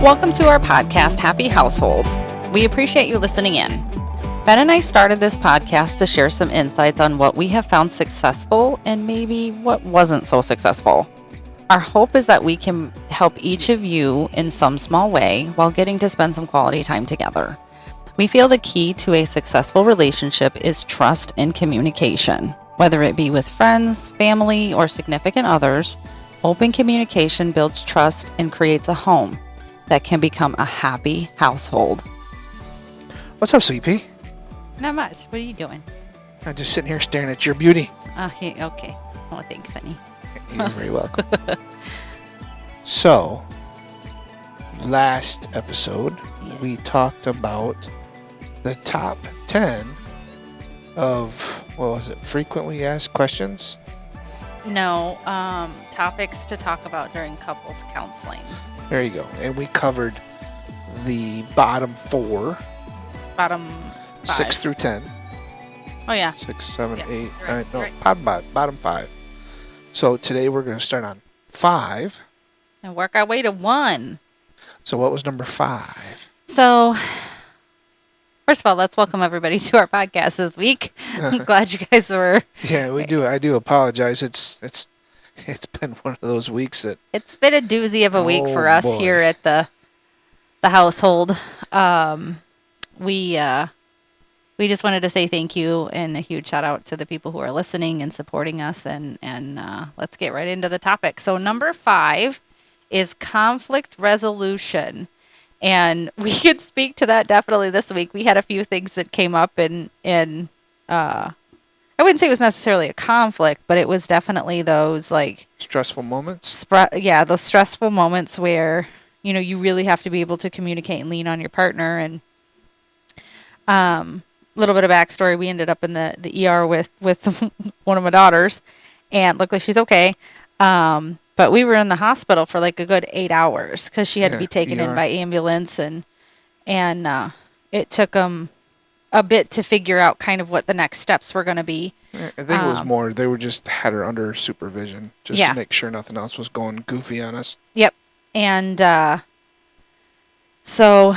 Welcome to our podcast, Happy Household. We appreciate you listening in. Ben and I started this podcast to share some insights on what we have found successful and maybe what wasn't so successful. Our hope is that we can help each of you in some small way while getting to spend some quality time together. We feel the key to a successful relationship is trust and communication. Whether it be with friends, family, or significant others, open communication builds trust and creates a home that can become a happy household. What's up, Sweet Pea? Not much. What are you doing? I'm just sitting here staring at your beauty. Okay. Well, thanks, honey. You're very welcome. So, last episode, we talked about the top 10 of, what was it, frequently asked questions? No, topics to talk about during couples counseling. There you go. And we covered the bottom 4. Bottom 5. 6 through 10. Oh, yeah. 6, 7, Yeah, 8, right, 9, no, right. bottom 5. So today we're going to start on 5. And work our way to 1. So what was number 5? So, first of all, let's welcome everybody to our podcast this week. I'm glad you guys were. Yeah, we do. I do apologize. It's been one of those weeks that It's been a doozy of a week Oh, for us boy. here at the household. We just wanted to say thank you and a huge shout out to the people who are listening and supporting us. And let's get right into the topic. So number 5 is conflict resolution. And we could speak to that definitely this week. We had a few things that came up in I wouldn't say it was necessarily a conflict, but it was definitely those like stressful moments. those stressful moments where, you really have to be able to communicate and lean on your partner. And little bit of backstory, we ended up in the ER with one of my daughters, and luckily she's okay. But we were in the hospital for like a good 8 hours because she had to be taken in by ambulance, and it took them a bit to figure out kind of what the next steps were going to be. I think it was more, they were just had her under supervision just to make sure nothing else was going goofy on us. Yep. And so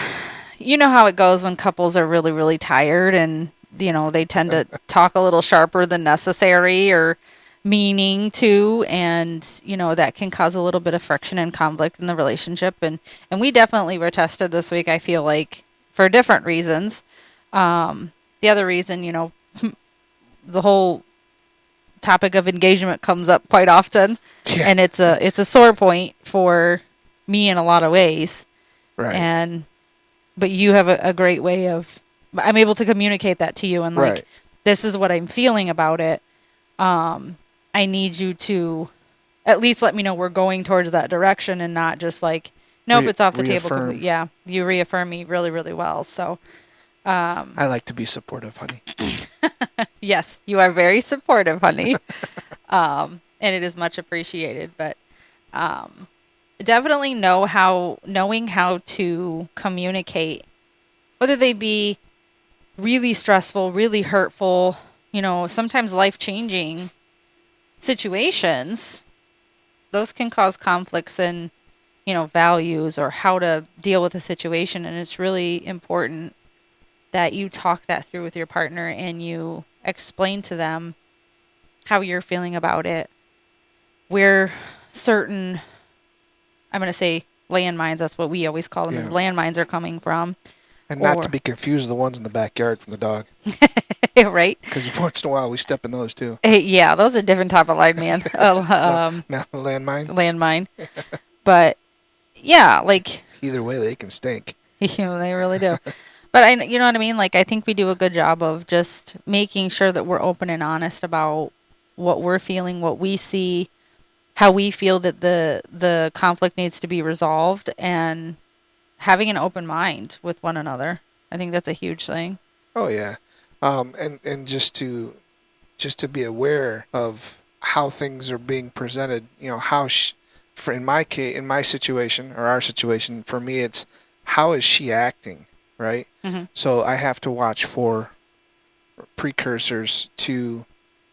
you know how it goes when couples are really, really tired and, they tend to talk a little sharper than necessary or meaning to, and, that can cause a little bit of friction and conflict in the relationship. And we definitely were tested this week, I feel like, for different reasons. The other reason, the whole topic of engagement comes up quite often, and it's a sore point for me in a lot of ways. Right. But you have a great way of, I'm able to communicate that to you and like, this is what I'm feeling about it. I need you to at least let me know we're going towards that direction and not just like, nope, it's off the table. Yeah. You reaffirm me really, really well. So, I like to be supportive, honey. yes, you are very supportive, honey. And it is much appreciated, but, definitely knowing how to communicate, whether they be really stressful, really hurtful, sometimes life-changing situations, those can cause conflicts in, values or how to deal with a situation. And it's really important that you talk that through with your partner and you explain to them how you're feeling about it, where certain, I'm going to say landmines, that's what we always call them, is landmines are coming from. And not to be confused with the ones in the backyard from the dog. Right? Because once in a while we step in those too. Yeah, those are a different type of landman. Landmine. Landmine. But yeah, like Either way, they can stink. they really do. But you know what I mean? Like, I think we do a good job of just making sure that we're open and honest about what we're feeling, what we see, how we feel that the conflict needs to be resolved, and having an open mind with one another. I think that's a huge thing. Oh yeah. And just to be aware of how things are being presented, how in my situation or our situation, for me, it's how is she acting, right? Mm-hmm. So I have to watch for precursors to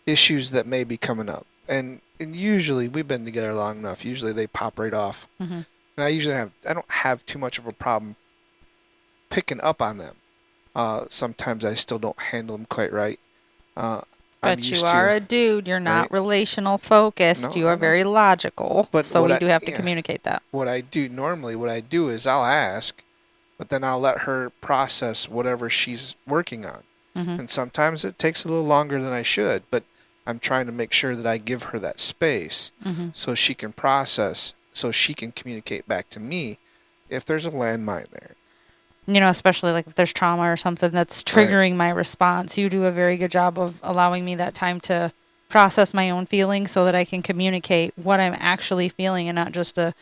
issues that may be coming up. And usually we've been together long enough. Usually they pop right off. Mm-hmm. and I don't have too much of a problem picking up on them. Sometimes I still don't handle them quite right. I'm But you used are to, a dude. You're not right? relational focused. No, You I are know. very logical. But So what we I do have to yeah, communicate that. what I do normally, what I do is I'll ask, but then I'll let her process whatever she's working on. Hmm. And sometimes it takes a little longer than I should, but I'm trying to make sure that I give her that space Hmm. so she can process, so she can communicate back to me if there's a landmine there. Especially like if there's trauma or something that's Right. triggering my response, you do a very good job of allowing me that time to process my own feelings so that I can communicate what I'm actually feeling and not just an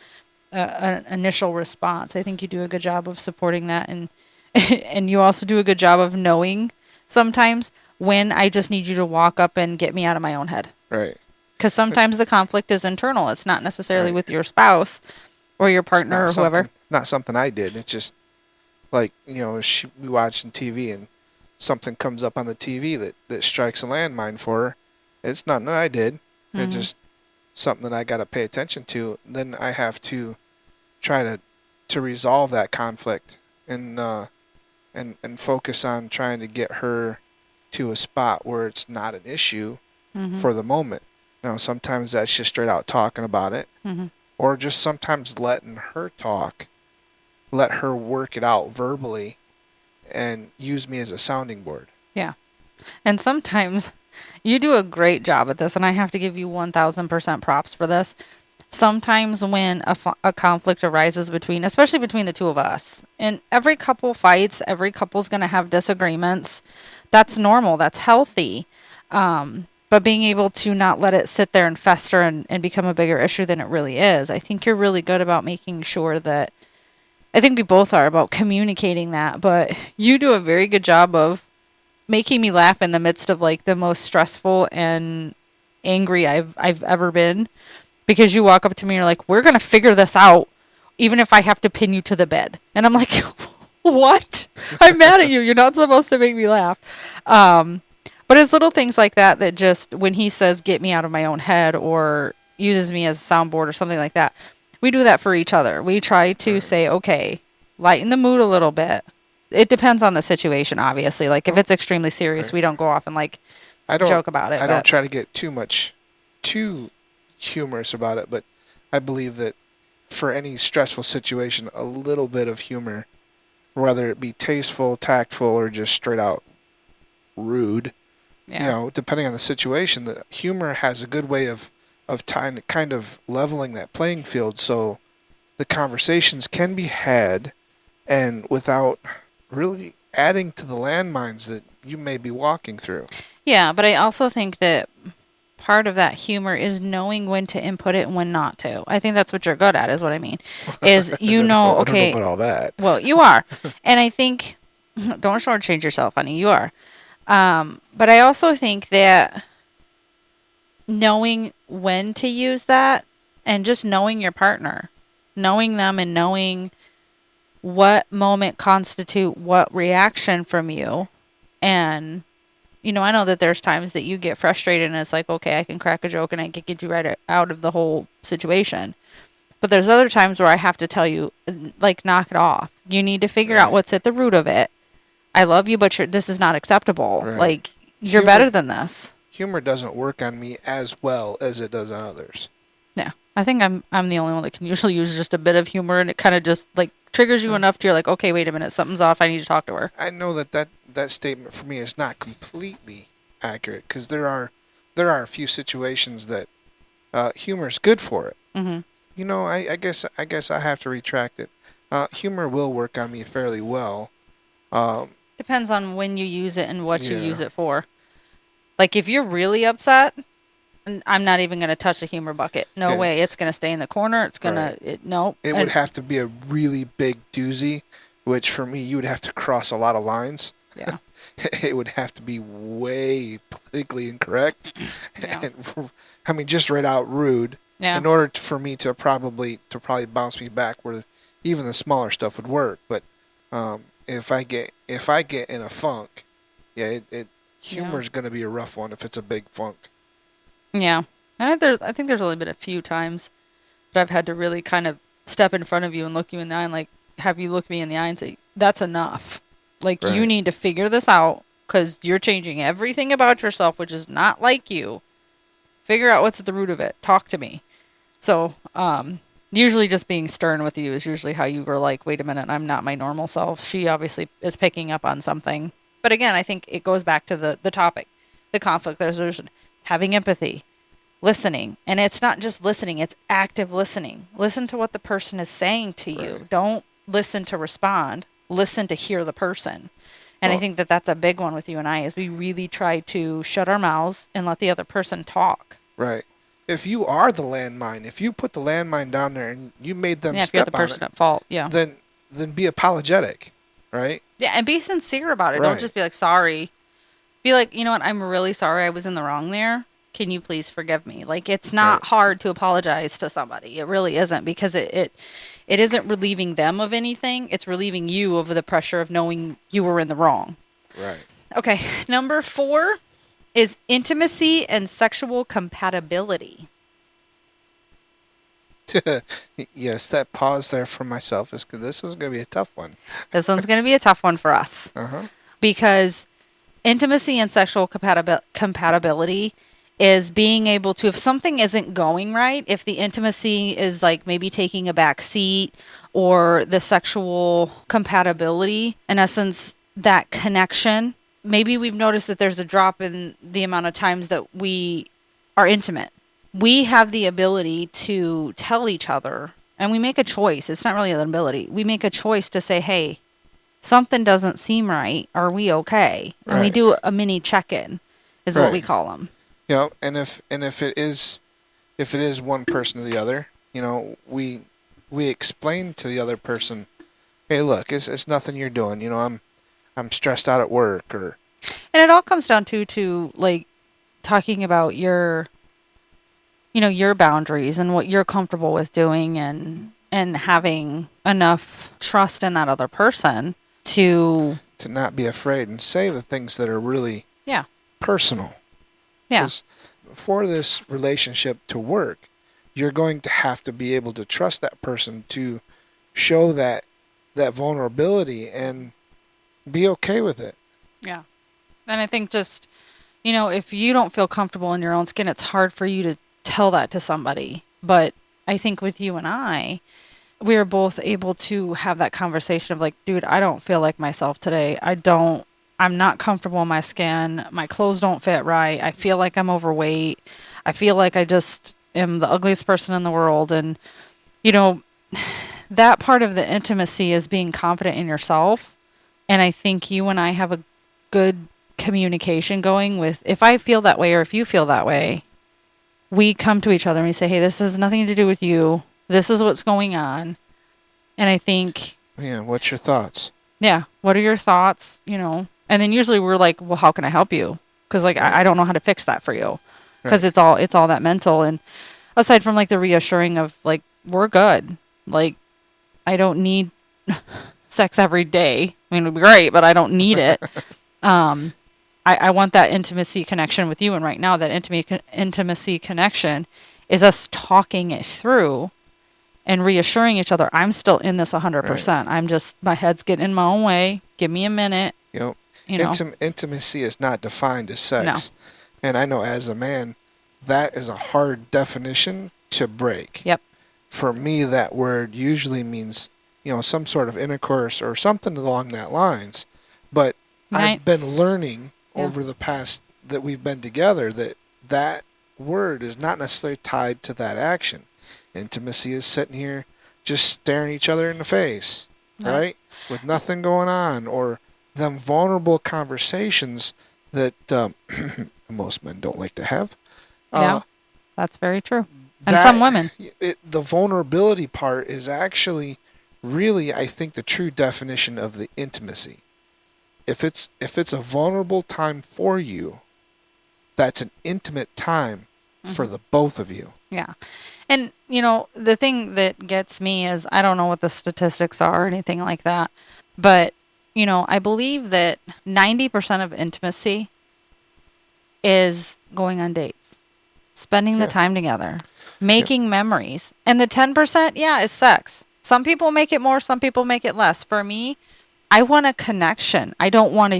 initial response. I think you do a good job of supporting that, and and you also do a good job of knowing sometimes when I just need you to walk up and get me out of my own head. Right. Because sometimes the conflict is internal. It's not necessarily Right. with your spouse or your It's partner or whoever. not something I did. It's just like, we watching TV and something comes up on the TV that strikes a landmine for her. It's nothing that I did. It's Mhm. just something that I got to pay attention to. Then I have to try to resolve that conflict and focus on trying to get her to a spot where it's not an issue Mhm. for the moment. Now, sometimes that's just straight out talking about it, Mhm. or just sometimes letting her talk, let her work it out verbally, and use me as a sounding board. Yeah. And sometimes you do a great job at this, and I have to give you 1000% props for this. Sometimes when a conflict arises especially between the two of us, and every couple fights, every couple's going to have disagreements. That's normal. That's healthy. But being able to not let it sit there and fester and become a bigger issue than it really is. I think you're really good about making sure that, I think we both are about communicating that, but you do a very good job of making me laugh in the midst of like the most stressful and angry I've ever been, because you walk up to me and you're like, "We're going to figure this out even if I have to pin you to the bed." And I'm like, "What? I'm mad at you. You're not supposed to make me laugh." But it's little things like that that just, when he says, "Get me out of my own head," or uses me as a soundboard or something like that, we do that for each other. We try to Right. say, "Okay, lighten the mood a little bit." It depends on the situation, obviously. Like if Oh, it's extremely serious, right. we don't go off and like I don't joke about it. I don't But try to get too humorous about it, but I believe that for any stressful situation, a little bit of humor, whether it be tasteful, tactful, or just straight out rude, yeah, depending on the situation, the humor has a good way of kind of leveling that playing field, so the conversations can be had, and without really adding to the landmines that you may be walking through. yeah. But I also think that part of that humor is knowing when to input it and when not to. I think that's what you're good at, is what I mean. Is I don't know okay, about all that. well, you are. And I think, don't shortchange yourself, honey. You are. But I also think that knowing when to use that, and just knowing your partner, knowing them and knowing what moment constitute what reaction from you. And, I know that there's times that you get frustrated and it's like, okay, I can crack a joke and I can get you right out of the whole situation. But there's other times where I have to tell you, like, knock it off. You need to figure out Right. what's at the root of it. I love you, but this is not acceptable. Right. Like, you're Humor- better than this. Humor doesn't work on me as well as it does on others. Yeah. I think I'm the only one that can usually use just a bit of humor, and it kind of just like triggers you enough to you're like, okay, wait a minute, something's off. I need to talk to her. I know that statement for me is not completely accurate, because there are a few situations that humor is good for it. Mm-hmm. I guess I have to retract it. Humor will work on me fairly well. Depends on when you use it and what you Yeah. use it for. Like if you're really upset, I'm not even going to touch the humor bucket. No Yeah. way. It's going to stay in the corner. It's going Right. to, no. It would have to be a really big doozy, which for me you would have to cross a lot of lines. Yeah. It would have to be way politically incorrect, Yeah. and I mean just right out rude. Yeah. In order for me to probably bounce me back where even the smaller stuff would work. But if I get in a funk, yeah, humor's going to be a rough one if it's a big funk. Yeah. I think there's only been a few times that I've had to really kind of step in front of you and look you in the eye and like have you look me in the eye and say, that's enough. Like, you Right. need to figure this out because you're changing everything about yourself, which is not like you. Figure out what's at the root of it. Talk to me. So, usually just being stern with you is usually how you were like, wait a minute, I'm not my normal self. She obviously is picking up on something. But again, I think it goes back to the topic, the conflict resolution, having empathy, listening. And it's not just listening, it's active listening. Listen to what the person is saying to you. Right. Don't listen to respond. Listen to hear the person. And I Well- think that that's a big one with you and I is we really try to shut our mouths and let the other person talk. Right. If you are the landmine, if you put the landmine down there and you made them Yeah, if you're step the on person it, at fault. Yeah. then be apologetic, right? Yeah, and be sincere about it. Don't Right. just be like, sorry. Be like, you know what? I'm really sorry I was in the wrong there. Can you please forgive me? Like, it's not Right. hard to apologize to somebody. It really isn't because it isn't relieving them of anything. It's relieving you of the pressure of knowing you were in the wrong. Right. Okay, number 4 is intimacy and sexual compatibility. Yes, that pause there for myself is 'cause this was going to be a tough one. This one's going to be a tough one for us. Uh-huh. Because intimacy and sexual compatibility is being able to, if something isn't going right, if the intimacy is like maybe taking a back seat or the sexual compatibility, in essence, that connection, maybe we've noticed that there's a drop in the amount of times that we are intimate. We have the ability to tell each other, and we make a choice. It's not really an ability. We make a choice to say, hey, something doesn't seem right. Are we okay? And we Right. do a mini check-in is what we Right. call them. You know, and if it is one person or the other, you know, we explain to the other person, hey, look, it's nothing you're doing. You know, I'm stressed out at work, or And it all comes down to like talking about your boundaries and what you're comfortable with doing and having enough trust in that other person to to not be afraid and say the things that are really Yeah. personal. Yeah. 'Cause for this relationship to work, you're going to have to be able to trust that person to show that vulnerability and be okay with it. Yeah. And I think just, if you don't feel comfortable in your own skin, it's hard for you to tell that to somebody. But I think with you and I, we are both able to have that conversation of like, dude, I don't feel like myself today. I'm not comfortable in my skin. My clothes don't fit right. I feel like I'm overweight. I feel like I just am the ugliest person in the world. And, that part of the intimacy is being confident in yourself. And I think you and I have a good communication going with, if I feel that way or if you feel that way, we come to each other and we say, hey, this has nothing to do with you. This is what's going on. And I think, Yeah, what's your thoughts? yeah, what are your thoughts? And then usually we're like, well, how can I help you? Because like, I don't know how to fix that for you. Because it's all that mental. And aside from like the reassuring of like, we're good. Like, I don't need sex every day. I mean, it'd be great, but I don't need it. I want that intimacy connection with you. And right now that intimacy connection is us talking it through and reassuring each other. I'm still in this 100%. I'm just, my head's getting in my own way. Give me a minute. You know, intimacy is not defined as sex. And I know as a man, that is a hard definition to break. Yep. For me, that word usually means, some sort of intercourse or something along that lines. But I've been learning over the past that we've been together that word is not necessarily tied to that action. Intimacy is sitting here just staring each other in the face, right? With nothing going on, or them vulnerable conversations that most men don't like to have. Yeah, that's very true. And some women. The vulnerability part is actually really, I think, the true definition of the intimacy. If it's a vulnerable time for you, that's an intimate time for the both of you. Yeah. And, the thing that gets me is, I don't know what the statistics are or anything like that, but, I believe that 90% of intimacy is going on dates. spending the Yeah. time together, making memories. And the 10%, yeah, is sex. Some people make it more, some people make it less. For me, I want a connection. I want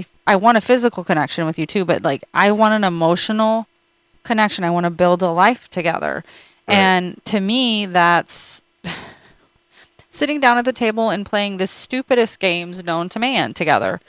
a physical connection with you too, but like I want an emotional connection. I want to build a life together. Right. And to me, that's sitting down at the table and playing the stupidest games known to man together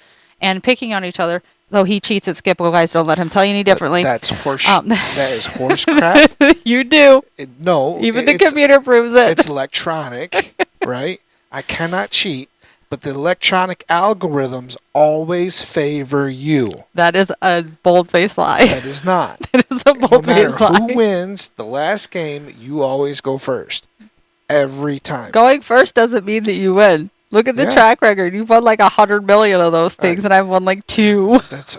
and picking on each other. Though he cheats at Skippo, guys, don't let him tell you any differently. That's horse. Um, That is horse crap. You do. No, Even the it's- computer proves it. It's electronic, right? I cannot cheat, but the electronic algorithms always favor you. That is a bold-faced lie. That is not. That is a No matter bold-faced lie. who wins the last game, you always go first. Every time. Going first doesn't mean that you win. Look at the Yeah. track record. You've won like 100 million of those things, and I've won like 2. That's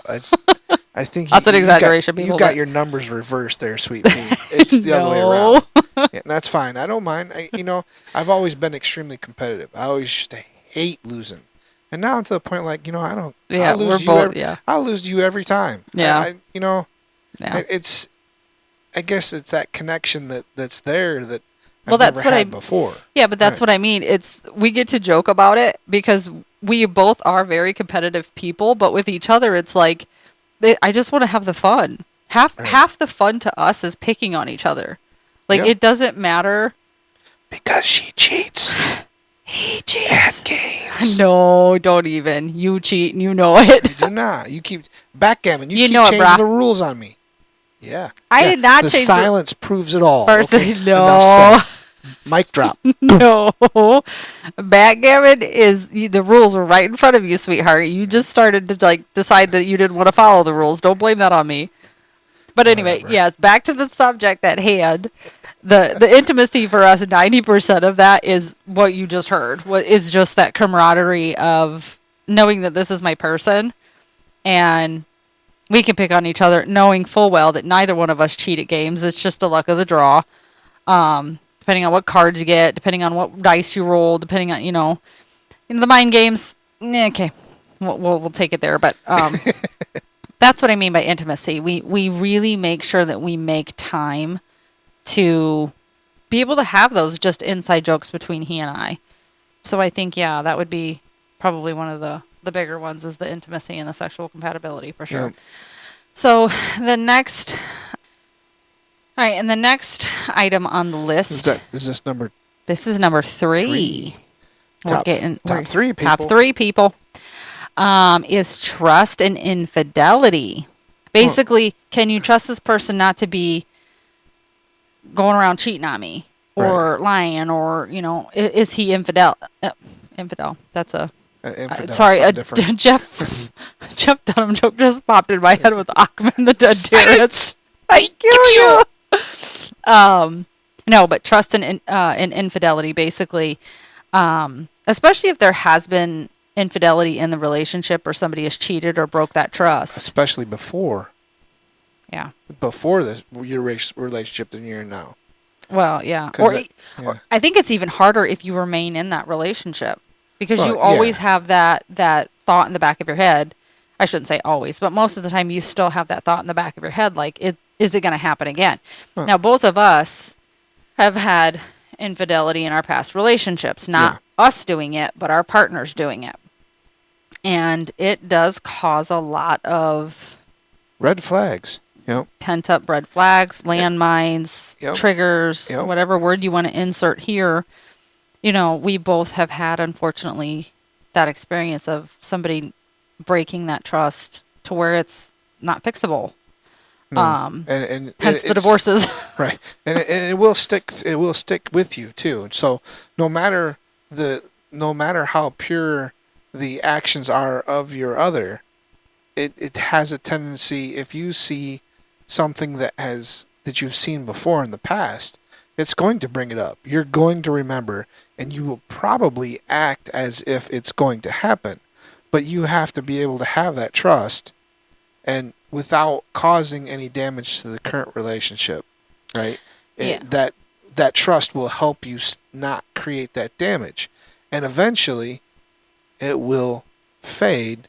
I think That's an exaggeration, You people, got but- your numbers reversed there, sweet pea. It's the other way around. Yeah, and that's fine. I don't mind. I've always been extremely competitive. I always used to hate losing, and now I'm to the point like I don't. Yeah, I'll lose we're to you both. every, Yeah, I'll lose to you every time. Yeah. yeah. It's. I guess it's that connection that's there that. Well, I've that's never what had I- before. Yeah, but that's Right. what I mean. We get to joke about it because we both are very competitive people, but with each other, it's like I just want to have the fun. Half the fun to us is picking on each other. Like Yeah. it doesn't matter. Because she cheats He at cheats. games. No, don't even. You cheat and you know it. You do not. You keep backgammon. You You keep know it, changing brah. the rules on me. Yeah. I Yeah. did not the change the- silence proves it all. First, Okay? Enough no. said. Mic drop. No. Backgammon is the rules were right in front of you, sweetheart. You just started to like decide that you didn't want to follow the rules. Don't blame that on me. But anyway, Whatever. yes, back to the subject at hand. The intimacy for us, 90% of that is what you just heard. What is just that camaraderie of knowing that this is my person and we can pick on each other, knowing full well that neither one of us cheat at games. It's just the luck of the draw. Depending on what cards you get, depending on what dice you roll, depending on, the mind games. Okay, we'll take it there. But that's what I mean by intimacy. We really make sure that we make time to be able to have those just inside jokes between he and I. So I think, yeah, that would be probably one of the bigger ones is the intimacy and the sexual compatibility for sure. Yep. So the next item on the list. Is this number This is number 3. 3? Top 3 people. Top 3 people. Is trust and infidelity. Basically, can you trust this person not to be going around cheating on me or lying or, is he infidel? Infidel. That's a Infidel, sorry, a something different. Jeff Dunham joke just popped in my head with Achman the Dead Terrorist. I kill you. No, but trust and infidelity, basically, especially if there has been infidelity in the relationship or somebody has cheated or broke that trust. Especially before Yeah. your relationship than you're in now. Well, yeah. 'Cause Or, it- yeah. or I think it's even harder if you remain in that relationship because you Well, always yeah. have that thought in the back of your head. I shouldn't say always, but most of the time you still have that thought in the back of your head, like, is it going to happen again? Huh. Now, both of us have had infidelity in our past relationships, not us doing it, but our partners doing it. And it does cause a lot of Red flags. Yep. pent up red flags, landmines, Yep. triggers, Yep. whatever word you want to insert here. We both have had, unfortunately, that experience of somebody breaking that trust to where it's not fixable. No. And hence the it's- divorces. Right, and it will stick. It will stick with you too. So no matter how pure the actions are of your other, it has a tendency. If you see something that you've seen before in the past, it's going to bring it up. You're going to remember, and you will probably act as if it's going to happen. But you have to be able to have that trust, and without causing any damage to the current relationship, right? Yeah. That trust will help you not create that damage, and eventually, it will fade,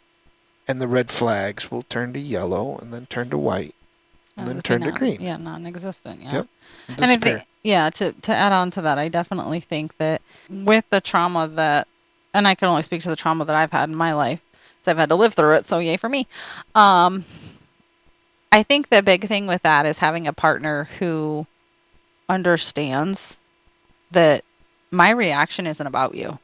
and the red flags will turn to yellow and then turn to white, and then turned to green. Yeah, non-existent. Yeah. Yep. And I think, to add on to that, I definitely think that with the trauma that, and I can only speak to the trauma that I've had in my life, so I've had to live through it. So yay for me. I think the big thing with that is having a partner who understands that my reaction isn't about you.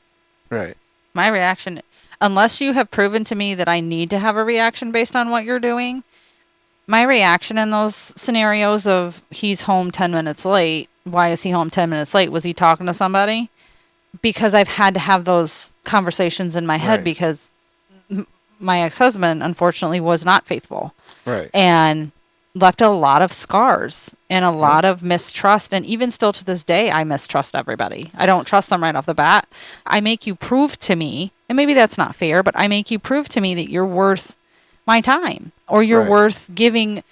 Right. My reaction, unless you have proven to me that I need to have a reaction based on what you're doing, my reaction in those scenarios of he's home 10 minutes late, why is he home 10 minutes late? Was he talking to somebody? Because I've had to have those conversations in my head Right. because my ex-husband, unfortunately, was not faithful. Right. And left a lot of scars and a lot of mistrust. And even still to this day, I mistrust everybody. I don't trust them right off the bat. I make you prove to me, and maybe that's not fair, but I make you prove to me that you're worth my time or you're Right. worth giving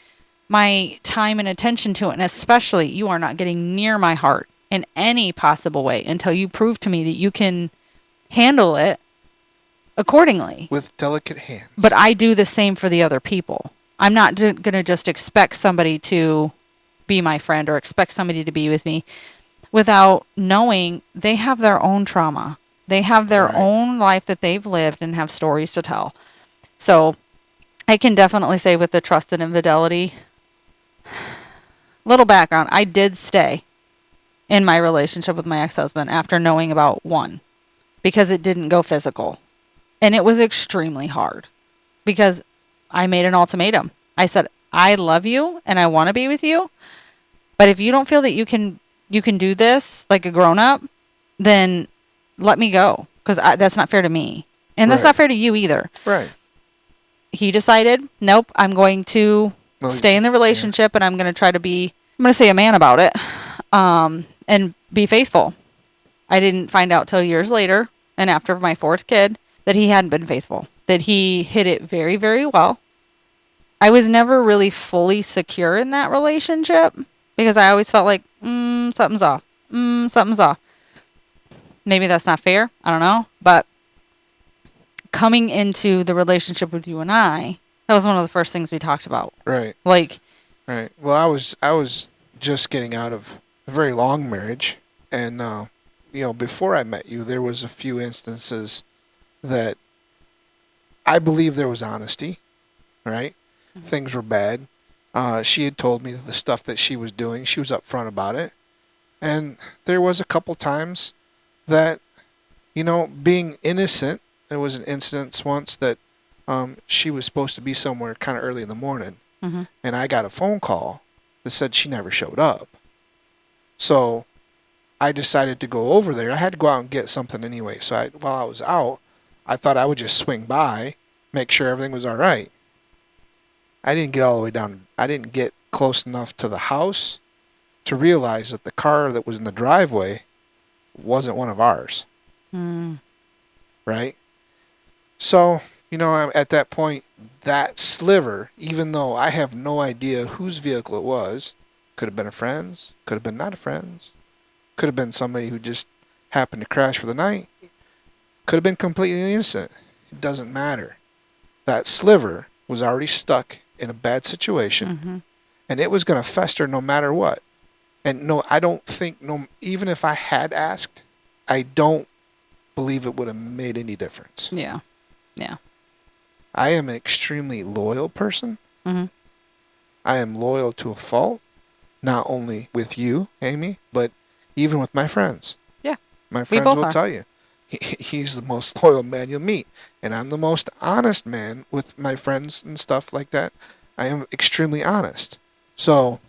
my time and attention to it. And especially you are not getting near my heart in any possible way until you prove to me that you can handle it accordingly. With delicate hands. But I do the same for the other people. I'm not going to just expect somebody to be my friend or expect somebody to be with me without knowing they have their own trauma. They have their Right. own life that they've lived and have stories to tell. So I can definitely say with the trust and infidelity, little background, I did stay in my relationship with my ex-husband after knowing about one because it didn't go physical. And it was extremely hard because I made an ultimatum. I said, I love you and I want to be with you. But if you don't feel that you can do this like a grown up, then let me go because that's not fair to me. And that's Right. not fair to you either. Right. He decided, nope, I'm going to stay in the relationship and I'm going to try to be, I'm going to say a man about it and be faithful. I didn't find out till years later and after my fourth kid that he hadn't been faithful, that he hid it very, very well. I was never really fully secure in that relationship because I always felt like, something's off. Something's off. Maybe that's not fair. I don't know. But coming into the relationship with you and I, that was one of the first things we talked about. Right. Like, Right. Well, I was just getting out of a very long marriage, and before I met you, there was a few instances that I believe there was honesty. Right. Mm-hmm. Things were bad. She had told me the stuff that she was doing. She was upfront about it, and there was a couple times that, being innocent. There was an incident once that she was supposed to be somewhere kind of early in the morning. mm-hmm. And I got a phone call that said she never showed up. So I decided to go over there. I had to go out and get something anyway. So while I was out, I thought I would just swing by, make sure everything was all right. I didn't get all the way down. I didn't get close enough to the house to realize that the car that was in the driveway wasn't one of ours. Right? So, I'm at that point, that sliver, even though I have no idea whose vehicle it was, could have been a friend's, could have been not a friend's, could have been somebody who just happened to crash for the night, could have been completely innocent. It doesn't matter. That sliver was already stuck in a bad situation, and it was going to fester no matter what. And no, I don't think, even if I had asked, I don't believe it would have made any difference. Yeah. Yeah. I am an extremely loyal person. Mm-hmm. I am loyal to a fault, not only with you, Amy, but even with my friends. Yeah. My friends both will are. tell you. He's the most loyal man you'll meet. And I'm the most honest man with my friends and stuff like that. I am extremely honest. So,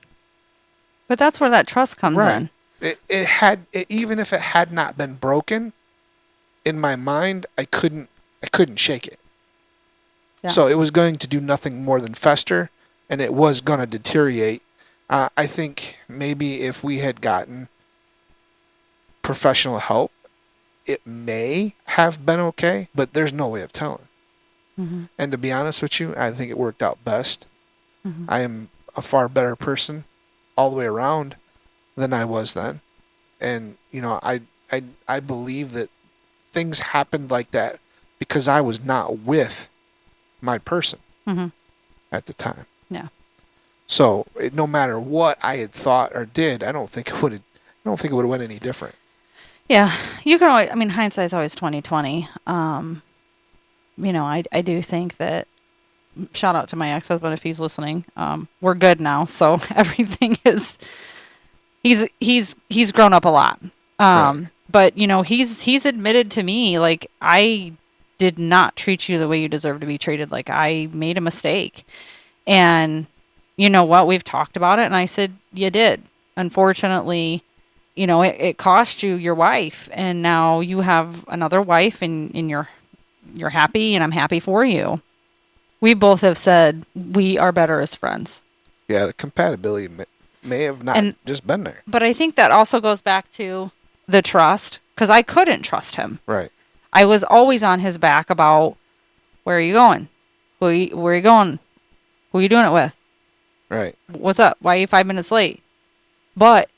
But that's where that trust comes right. in. Even if it had not been broken, in my mind, I couldn't shake it. Yeah. So it was going to do nothing more than fester, and it was going to deteriorate. I think maybe if we had gotten professional help, it may have been okay, but there's no way of telling. Mm-hmm. And to be honest with you, I think it worked out best. Mm-hmm. I am a far better person all the way around than I was then. And, I believe that things happened like that because I was not with my person Mm-hmm. at the time. Yeah. So no matter what I had thought or did, I don't think it would have went any different. Yeah, you can always. I mean, hindsight's always 20/20. I do think that. Shout out to my ex-husband if he's listening. We're good now, so everything is. He's grown up a lot. Right. But he's admitted to me, like, I did not treat you the way you deserve to be treated. Like, I made a mistake, and you know what? We've talked about it, and I said you did. Unfortunately, it cost you your wife, and now you have another wife, and you're happy, and I'm happy for you. We both have said we are better as friends. Yeah, the compatibility may have not just been there. But I think that also goes back to the trust, because I couldn't trust him. Right. I was always on his back about, where are you going? Where are you going? Who are you doing it with? Right. What's up? Why are you 5 minutes late? But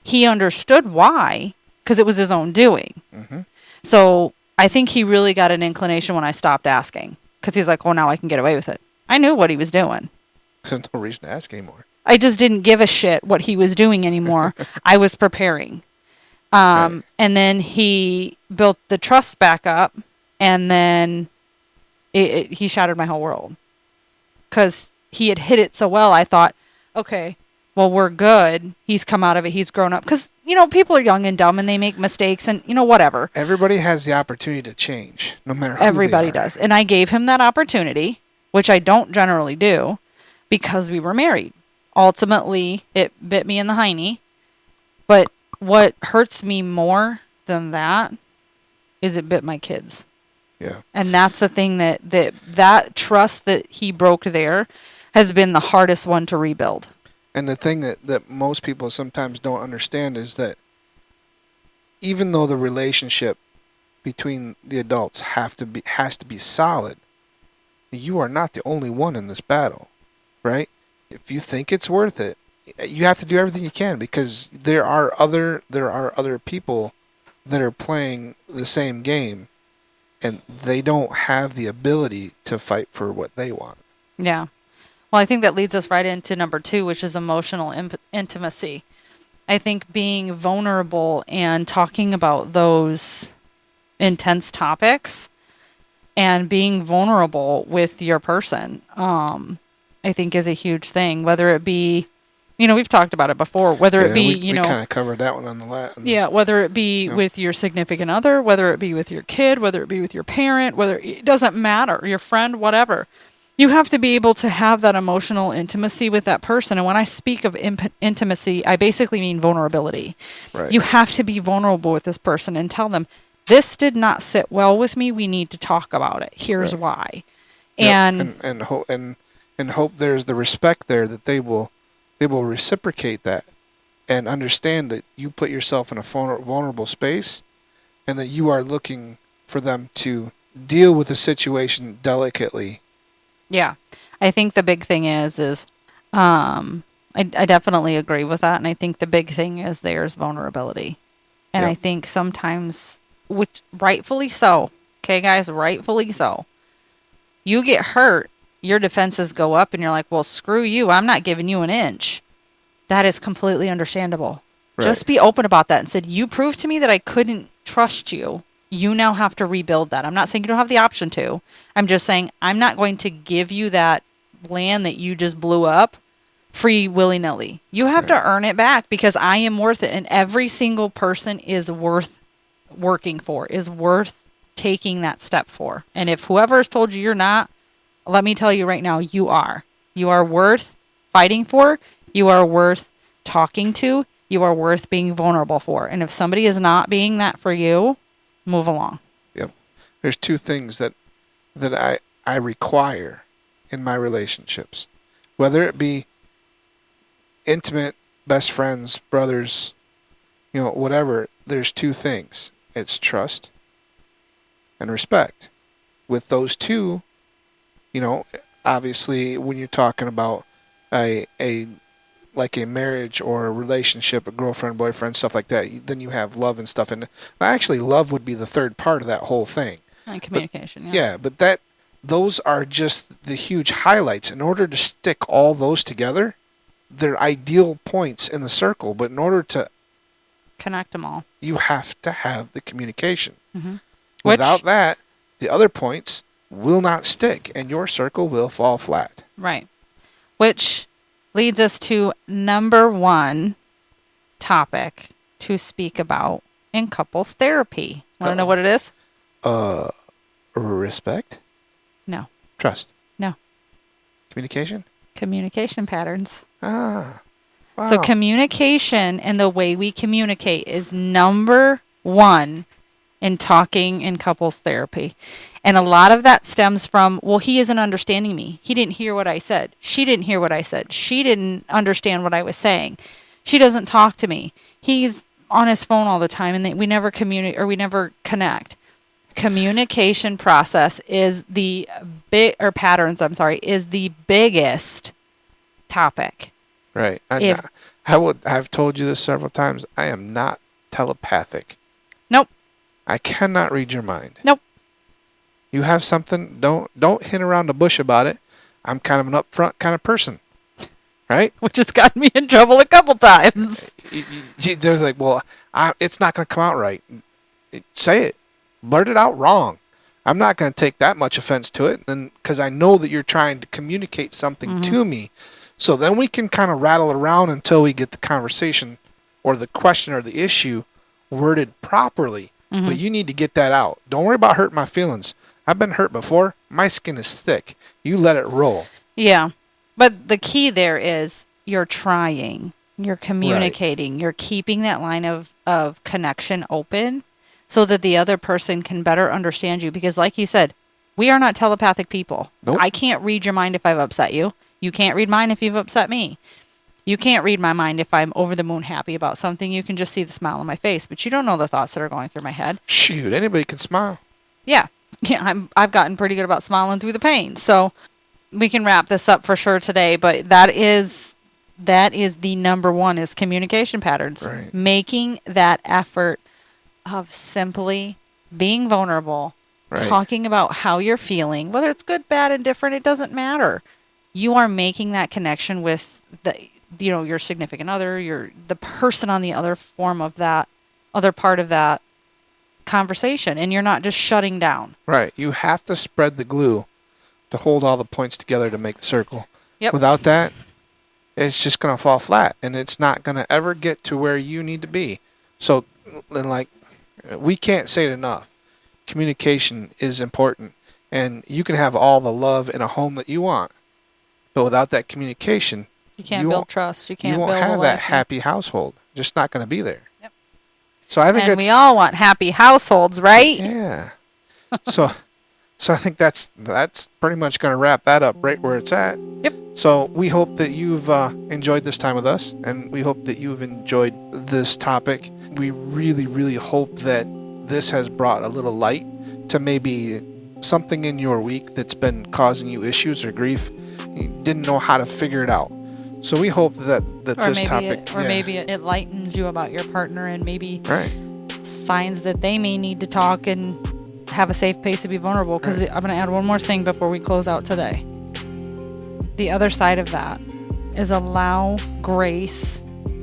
he understood why, because it was his own doing. Mm-hmm. So I think he really got an inclination when I stopped asking, because he's like, oh, now I can get away with it. I knew what he was doing. There's no reason to ask anymore. I just didn't give a shit what he was doing anymore. I was preparing. Right. And then he built the trust back up, and then he shattered my whole world. Because he had hit it so well, I thought, okay, well, we're good. He's come out of it. He's grown up. Because, people are young and dumb, and they make mistakes, and, whatever. Everybody has the opportunity to change, no matter who Everybody they are. does. And I gave him that opportunity, which I don't generally do, because we were married. Ultimately, it bit me in the hiney. But what hurts me more than that is it bit my kids. Yeah. And that's the thing that trust that he broke there has been the hardest one to rebuild. And the thing that most people sometimes don't understand is that even though the relationship between the adults has to be solid, you are not the only one in this battle, right? If you think it's worth it, you have to do everything you can, because there are other people that are playing the same game, and they don't have the ability to fight for what they want. Yeah. Well, I think that leads us right into number 2, which is emotional intimacy. I think being vulnerable and talking about those intense topics and being vulnerable with your person, I think is a huge thing. Whether it be, we've talked about it before, whether it be, we kind of covered that one on the last. Yeah, whether it be with your significant other, whether it be with your kid, whether it be with your parent, it doesn't matter, your friend, whatever. You have to be able to have that emotional intimacy with that person. And when I speak of intimacy, I basically mean vulnerability. Right. You have to be vulnerable with this person and tell them, this did not sit well with me. We need to talk about it. Here's why. And hope there's the respect there that they will reciprocate that and understand that you put yourself in a vulnerable space, and that you are looking for them to deal with the situation delicately. Yeah. I think the big thing is I definitely agree with that. And I think the big thing is there's vulnerability. And I think sometimes, which rightfully so, okay, guys, rightfully so, you get hurt, your defenses go up, and you're like, well, screw you. I'm not giving you an inch. That is completely understandable. Right. Just be open about that and said, you proved to me that I couldn't trust you. You now have to rebuild that. I'm not saying you don't have the option to. I'm just saying I'm not going to give you that land that you just blew up free willy-nilly. You have to earn it back, because I am worth it. And every single person is worth working for, is worth taking that step for. And if whoever has told you you're not, let me tell you right now, you are. You are worth fighting for. You are worth talking to. You are worth being vulnerable for. And if somebody is not being that for you, move along. Yep. There's 2 things that I require in my relationships, whether it be intimate, best friends, brothers, whatever. There's 2 things. It's trust and respect. With those 2, obviously when you're talking about a marriage or a relationship, a girlfriend, boyfriend, stuff like that, then you have love and stuff. And actually, love would be the third part of that whole thing. And communication. But those are just the huge highlights. In order to stick all those together, their ideal points in the circle, but in order to Connect them all. you have to have the communication. Mm-hmm. Without that, the other points will not stick and your circle will fall flat. Right. Which leads us to number 1 topic to speak about in couples therapy. Want to know what it is? Respect? No. Trust? No. Communication? Communication patterns. Ah. Wow. So communication and the way we communicate is number 1 in talking in couples therapy. And a lot of that stems from, well, he isn't understanding me. He didn't hear what I said. She didn't hear what I said. She didn't understand what I was saying. She doesn't talk to me. He's on his phone all the time and we never communicate or we never connect. Communication process is the is the biggest topic. Right. I've told you this several times. I am not telepathic. Nope. I cannot read your mind. Nope. You have something, don't hint around the bush about it. I'm kind of an upfront kind of person. Right? Which has gotten me in trouble a couple times. There's like, well, it's not going to come out right. Say it. Blurt it out wrong. I'm not going to take that much offense to it, and because I know that you're trying to communicate something to me. So then we can kind of rattle around until we get the conversation or the question or the issue worded properly. But you need to get that out. Don't worry about hurting my feelings. I've been hurt before. My skin is thick. You let it roll. Yeah. But the key there is you're trying, you're communicating, you're keeping that line of connection open so that the other person can better understand you. Because like you said, we are not telepathic people. Nope. I can't read your mind if I've upset you. You can't read mine if you've upset me. You can't read my mind if I'm over the moon happy about something. You can just see the smile on my face, but you don't know the thoughts that are going through my head. Shoot, anybody can smile. Yeah. Yeah, I've gotten pretty good about smiling through the pain. So we can wrap this up for sure today, but that is the number 1 is communication patterns. Right. Making that effort of simply being vulnerable, talking about how you're feeling, whether it's good, bad, indifferent, it doesn't matter. You are making that connection with your significant other, the person on the other form of that other part of that conversation, and you're not just shutting down. Right. You have to spread the glue to hold all the points together to make the circle. Yep. Without that, it's just going to fall flat, and it's not going to ever get to where you need to be. So, we can't say it enough. Communication is important, and you can have all the love in a home that you want, but without that communication, you can't build trust. You can't won't build have a that life. happy household. Just not going to be there. Yep. So I think and we all want happy households, right? Yeah. So I think that's pretty much going to wrap that up right where it's at. Yep. So we hope that you've enjoyed this time with us, and we hope that you've enjoyed this topic. We really, really hope that this has brought a little light to maybe something in your week that's been causing you issues or grief. You didn't know how to figure it out. So we hope that this topic... Maybe it lightens you about your partner, and maybe right. signs that they may need to talk and have a safe place to be vulnerable. Because I'm going to add one more thing before we close out today. The other side of that is allow grace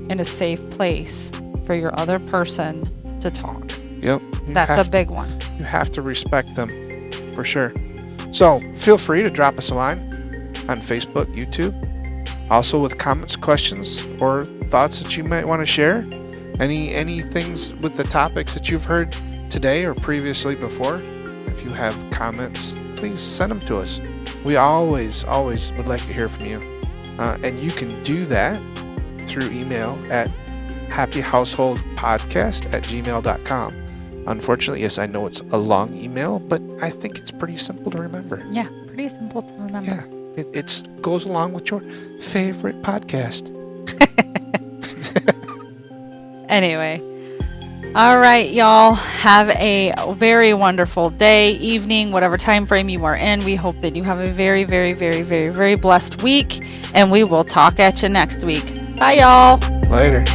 in a safe place for your other person to talk. Yep. That's a big one. You have to respect them, for sure. So feel free to drop us a line on Facebook, YouTube. Also with comments, questions, or thoughts that you might want to share. Any things with the topics that you've heard today or previously before. If you have comments, please send them to us. We always would like to hear from you. And you can do that through email at happyhouseholdpodcast@gmail.com. Unfortunately, yes, I know it's a long email, but I think it's pretty simple to remember. Yeah, pretty simple to remember. Yeah, it goes along with your favorite podcast. Anyway. All right, y'all. Have a very wonderful day, evening, whatever time frame you are in. We hope that you have a very, very, very, very, very blessed week, and we will talk at you next week. Bye, y'all. Later.